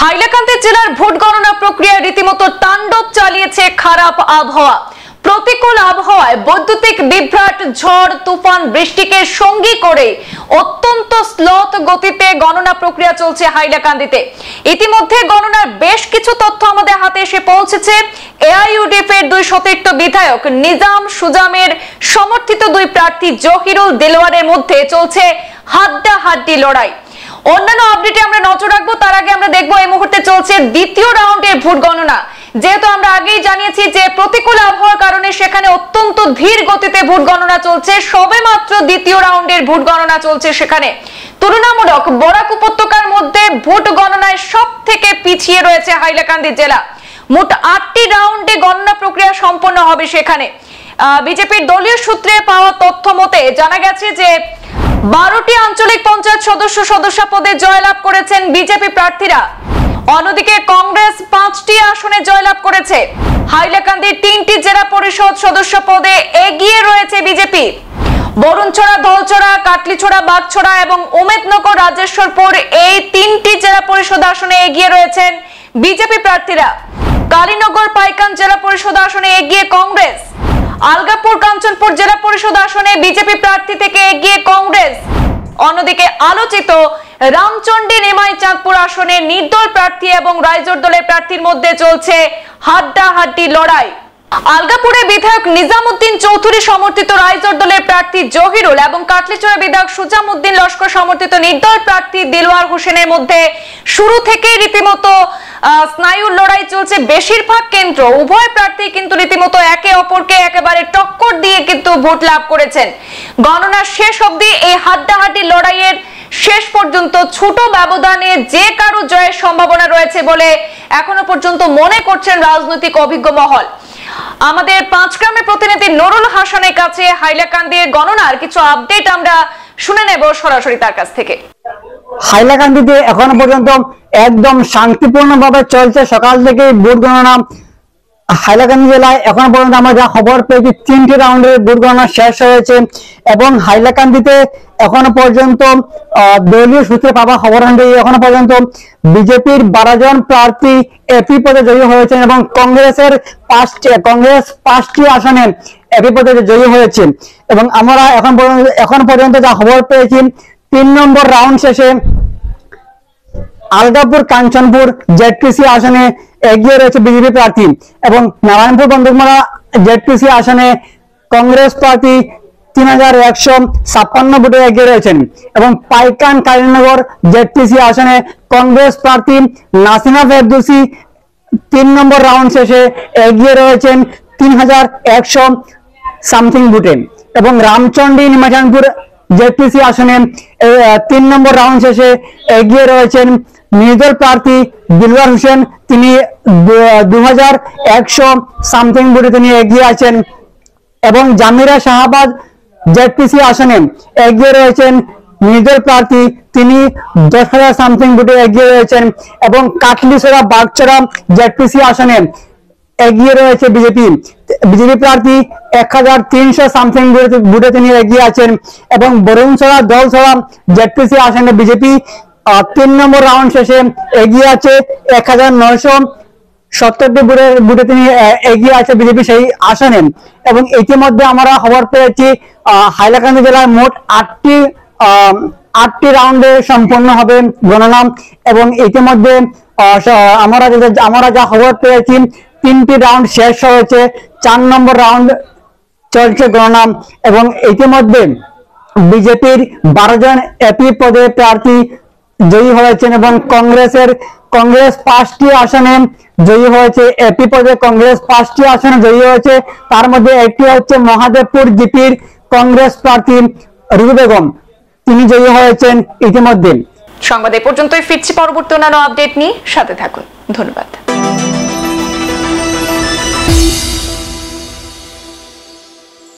হাইলাকান্দি জেলার ভোট গণনা প্রক্রিয়ায় রীতিমতো তাণ্ডব চালিয়েছে খারাপ আবহাওয়া। প্রতিকূল আবহাওয়ায় বৈদ্যুতিক বিভ্রাট, ঝড়, তুফান, বৃষ্টিকে সঙ্গী করে অত্যন্ত স্লথ গতিতে গণনা প্রক্রিয়া চলছে হাইলাকান্দিতে। ইতিমধ্যে গণনার বেশ কিছু তথ্য আমাদের হাতে এসে পৌঁছেছে। এআইইউডিএফ এর দুই সতীর্থ বিধায়ক নিজাম সুজামের সমর্থিত দুই প্রার্থী জহিরুল দেলোয়ারের মধ্যে চলছে হাড্ডাহাড্ডি লড়াই। অন্যান্য আপডেটে আমরা নজর রাখবো, তার আগে আমরা দেখবো এই মুহূর্তে চলছে দ্বিতীয় রাউন্ডের ভোট গণনা। যেহেতু আমরা আগেই জানিয়েছি যে প্রতিকূল আবহাওয়ার কারণে সেখানে অত্যন্ত ধীর গতিতে ভোট গণনা চলছে। সবেমাত্র দ্বিতীয় রাউন্ডের ভোট গণনা চলছে সেখানে। তুলনামূলক বরাক উপত্যকার মধ্যে ভোট গণনায় সব থেকে পিছিয়ে রয়েছে হাইলাকান্দি জেলা। মোট 8টি রাউন্ডে গণনা প্রক্রিয়া সম্পন্ন হবে সেখানে। বিজেপির দলীয় সূত্রে পাওয়া তথ্য মতে জানা গেছে যে 12টি আঞ্চলিক পঞ্চায়েত সদস্য পদে জয়লাভ করেছেন বিজেপি প্রার্থীরা। অন্যদিকে কংগ্রেস 5টি আসনে জয়লাভ করেছে। হাইলাকান্দির 3টি জেলা পরিষদ সদস্য পদে এগিয়ে রয়েছে বিজেপি। বরুণছড়া, ধলছড়া, কাটলিছড়া, বাগছড়া এবং উমেদনগর, রাজেশ্বরপুর এই 3টি জেলা পরিষদ আসনে এগিয়ে রয়েছেন বিজেপি প্রার্থীরা। কালীনগর, পাইকান জেলা পরিষদ আসনে এগিয়ে কংগ্রেস। আলগাপুর, কাঞ্চনপুর জেলা পরিষদ আসনে বিজেপি প্রার্থী থেকে এগিয়ে কংগ্রেস। অন্যদিকে আলোচিত রামচন্ডী, নিমাই চাঁদপুর আসনে নির্দল প্রার্থী এবং রাইজোর দলের প্রার্থীর মধ্যে চলছে হাড্ডাহাড্ডি লড়াই। আলগাপুরে বিধায়ক নিজামউদ্দিন চৌধুরী সমর্থিত রাইজোর দলের প্রার্থী জহিরুল এবং কাটলিচড়া বিধায়ক সুজামউদ্দিন লস্কর সমর্থিত নির্দল প্রার্থী দেলোয়ার হোসেনের মধ্যে শুরু থেকেই রীতিমতো স্নায়ুর লড়াই চলছে। বেশিরভাগ কেন্দ্র উভয় প্রার্থী কিন্তু রীতিমতো একে অপরকে একেবারে টক্কর দিয়ে কিন্তু ভোট লাভ করেছেন। গণনার শেষ অবধি এই হাড্ডাহাড্ডি লড়াইয়ের শেষ পর্যন্ত ছোট ব্যবধানে যে কারো জয়ের সম্ভাবনা রয়েছে বলে এখনো পর্যন্ত মনে করছেন রাজনৈতিক অভিজ্ঞ মহল। আমাদের পাঁচগ্রামের প্রতিনিধি নুরুল হাসানের কাছে হাইলাকান্দির গণনার কিছু আপডেট আমরা শুনে নেব সরাসরি তার কাছ থেকে। হাইলাকান্দিতে এখনো পর্যন্ত একদম শান্তিপূর্ণভাবে চলছে সকাল থেকে ভোট গণনা। হাইলাকান্দি জেলায় এখনো পর্যন্ত আমরা যা খবর পেয়েছি 3টি রাউন্ডের ভোট গণনা শেষ হয়েছে এবং হাইলাকান্দিতে এখনো পর্যন্ত দলীয় সূত্রে পাওয়া খবর অনুযায়ী এখনো পর্যন্ত বিজেপির 12 জন প্রার্থী এপি পদে জয়ী হয়েছেন এবং কংগ্রেস 5টি আসনে এপি পদে জয়ী হয়েছে। এবং আমরা এখন পর্যন্ত যা খবর পেয়েছি 3 নম্বর রাউন্ড শেষে আলগাপুর, কাঞ্চনপুর জেডপিসি আসনে এগিয়ে রয়েছে বিজেপি প্রার্থী এবং নারায়ণপুর, বন্দুকমারা জেডপিসি আসনে কংগ্রেস প্রার্থী 3156 ভোটে এগিয়ে রয়েছেন এবং পাইকান, কালীনগর জেডপিসি আসনে কংগ্রেস প্রার্থী নাসিমা ফেরদৌসি 3 নম্বর রাউন্ড শেষে এগিয়ে রয়েছেন 3100 সামথিং ভোটে এবং রামচন্ডী, নিমাইচাঁদপুর জেডপিসি আসনে 3 নম্বর রাউন্ড শেষে এগিয়ে রয়েছেন নির্দল প্রার্থী দিলওয়ার হোসেন। তিনি 2100 সামথিং ভোটে তিনি এগিয়ে আছেন এবং জামিরা শাহাবাদ জেডপিসি আসনে এগিয়ে রয়েছেন নির্দল প্রার্থী, তিনি 10,000 সামথিং ভোটে এগিয়ে রয়েছেন এবং কাটলিছড়া, বাগছড়া জেডপিসি আসনে এগিয়ে রয়েছে বিজেপি প্রার্থী 1300 সামথিং ভোটে তিনি এগিয়ে আছেন এবং বরুণছড়া, ধলছড়া জেডপিসি আসনে বিজেপি 3 নম্বর রাউন্ড শেষে এগিয়ে আছে 1970 ভোটে তিনি এগিয়ে আছে বিজেপি সেই আসনে। এবং ইতিমধ্যে আমরা খবর পেয়েছি হাইলাকান্দি জেলায় মোট 8টি রাউন্ডে সম্পন্ন হবে গণনা এবং ইতিমধ্যে আমরা যা খবর পেয়েছি 3টি রাউন্ড শেষ হয়েছে, 4 নম্বর রাউন্ড চলছে গণনা এবং ইতিমধ্যে বিজেপির 12 জন এপি পদে প্রার্থী জয়ী হয়েছেন এবং কংগ্রেস 5টি আসনে জয়ী হয়েছে। এপি পদে কংগ্রেস 5টি আসনে জয়ী হয়েছে, তার মধ্যে একটি হচ্ছে মহাদেবপুর জিপির কংগ্রেস প্রার্থী রুবি বেগম, তিনি জয়ী হয়েছেন ইতিমধ্যে। সংবাদ এ পর্যন্তই, ফিরছি পরবর্তী অন্যান্য আপডেট নিয়ে, সাথে থাকুন। ধন্যবাদ।